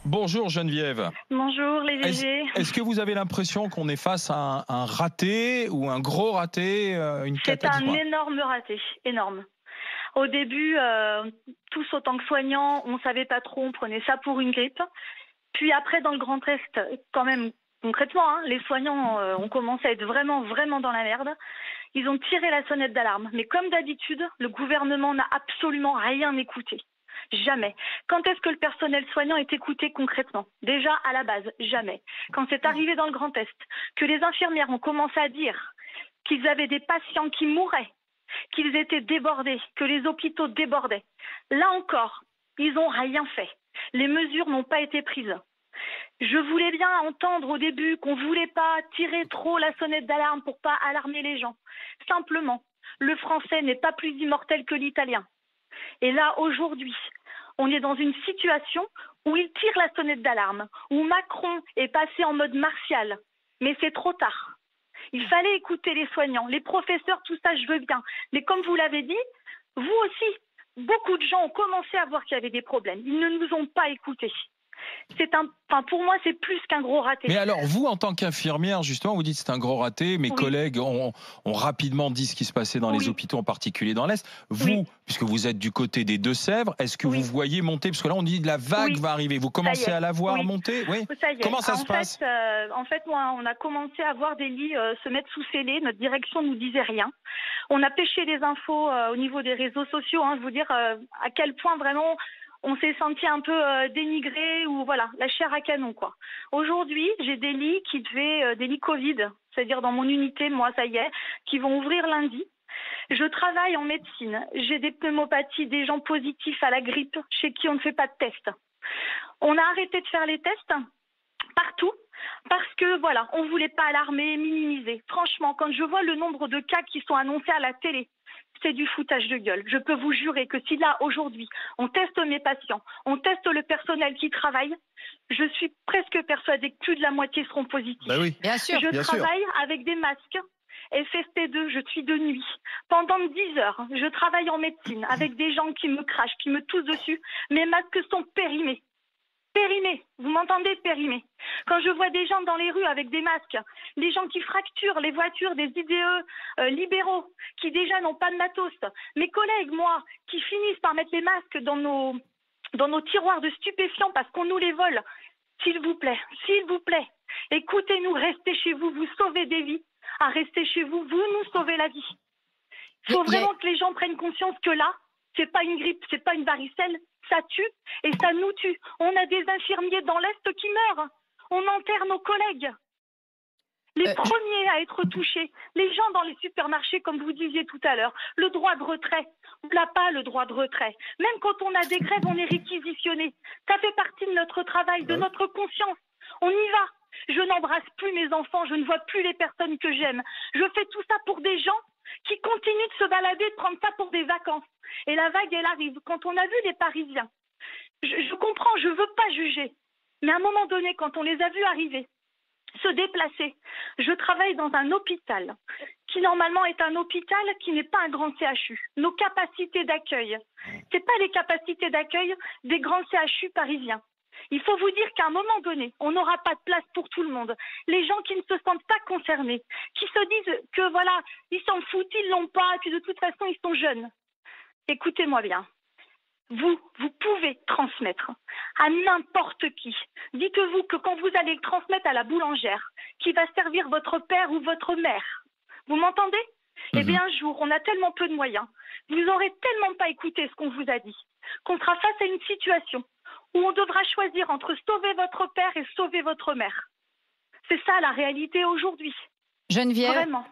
Bonjour Geneviève. Bonjour les Est-ce GG. est-ce que vous avez l'impression qu'on est face à un raté ou un gros raté, une C'est cata? un Dites-moi. énorme raté, énorme. Au début, tous autant que soignants, on savait pas trop, on prenait ça pour une grippe. Puis après, dans le Grand Est, quand même, concrètement, les soignants ont commencé à être vraiment, vraiment dans la merde. Ils ont tiré la sonnette d'alarme. Mais comme d'habitude, le gouvernement n'a absolument rien écouté. Jamais. Quand est-ce que le personnel soignant est écouté concrètement? Déjà, à la base, jamais. Quand c'est arrivé dans le Grand Est, que les infirmières ont commencé à dire qu'ils avaient des patients qui mouraient, qu'ils étaient débordés, que les hôpitaux débordaient, là encore, ils n'ont rien fait. Les mesures n'ont pas été prises. Je voulais bien entendre au début qu'on ne voulait pas tirer trop la sonnette d'alarme pour pas alarmer les gens. Simplement, le français n'est pas plus immortel que l'italien. Et là, aujourd'hui, on est dans une situation où il tire la sonnette d'alarme, où Macron est passé en mode martial. Mais c'est trop tard. Il fallait écouter les soignants, les professeurs, tout ça, je veux bien. Mais comme vous l'avez dit, vous aussi, beaucoup de gens ont commencé à voir qu'il y avait des problèmes. Ils ne nous ont pas écoutés. Pour moi, c'est plus qu'un gros raté. Mais alors, vous, en tant qu'infirmière, justement, vous dites que c'est un gros raté. Mes Oui. collègues ont rapidement dit ce qui se passait dans les hôpitaux, en particulier dans l'Est. Vous, puisque vous êtes du côté des Deux-Sèvres, est-ce que vous voyez monter, parce que là, on dit que la vague va arriver. Vous commencez à la voir monter? Oui. Ça y est. Comment ça se passe? En fait, moi, on a commencé à voir des lits se mettre sous scellés. Notre direction nous disait rien. On a pêché des infos au niveau des réseaux sociaux. Je vous dire à quel point vraiment on s'est senti un peu dénigré ou voilà, la chair à canon quoi. Aujourd'hui, j'ai des lits des lits Covid, c'est-à-dire dans mon unité, moi ça y est, qui vont ouvrir lundi. Je travaille en médecine, j'ai des pneumopathies, des gens positifs à la grippe chez qui on ne fait pas de tests. On a arrêté de faire les tests partout parce que voilà, on voulait pas alarmer, minimiser. Franchement, quand je vois le nombre de cas qui sont annoncés à la télé, c'est du foutage de gueule. Je peux vous jurer que si là, aujourd'hui, on teste mes patients, on teste le personnel qui travaille, je suis presque persuadée que plus de la moitié seront positifs. Ben oui. Bien sûr. Je travaille avec des masques FFP2, je suis de nuit. Pendant 10 heures, je travaille en médecine avec des gens qui me crachent, qui me toussent dessus. Mes masques sont périmés. Périmés, vous m'entendez, périmés. Quand je vois des gens dans les rues avec des masques, des gens qui fracturent les voitures des IDE libéraux, qui déjà n'ont pas de matos, mes collègues, moi, qui finissent par mettre les masques dans nos tiroirs de stupéfiants parce qu'on nous les vole, s'il vous plaît, écoutez-nous, restez chez vous, vous sauvez des vies. À rester chez vous, vous nous sauvez la vie. Il faut vraiment que les gens prennent conscience que là, c'est pas une grippe, c'est pas une varicelle, ça tue et ça nous tue. On a des infirmiers dans l'Est qui meurent. On enterre nos collègues. Les premiers à être touchés, les gens dans les supermarchés, comme vous disiez tout à l'heure, le droit de retrait. On n'a pas le droit de retrait. Même quand on a des grèves, on est réquisitionné. Ça fait partie de notre travail, de notre conscience. On y va. Je n'embrasse plus mes enfants, je ne vois plus les personnes que j'aime. Je fais tout ça pour des gens qui continuent de se balader, de prendre ça pour des vacances. Et la vague, elle arrive. Quand on a vu les Parisiens, je comprends, je ne veux pas juger. Mais à un moment donné, quand on les a vus arriver, se déplacer, je travaille dans un hôpital qui normalement est un hôpital qui n'est pas un grand CHU. Nos capacités d'accueil, ce n'est pas les capacités d'accueil des grands CHU parisiens. Il faut vous dire qu'à un moment donné, on n'aura pas de place pour tout le monde. Les gens qui ne se sentent pas concernés, qui se disent que voilà, ils s'en foutent, ils l'ont pas, et puis de toute façon, ils sont jeunes. Écoutez-moi bien. Vous pouvez transmettre à n'importe qui. Dites-vous que quand vous allez le transmettre à la boulangère, qui va servir votre père ou votre mère, vous m'entendez? Eh bien, un jour, on a tellement peu de moyens, vous n'aurez tellement pas écouté ce qu'on vous a dit, qu'on sera face à une situation où on devra choisir entre sauver votre père et sauver votre mère. C'est ça la réalité aujourd'hui. Geneviève, Vraiment.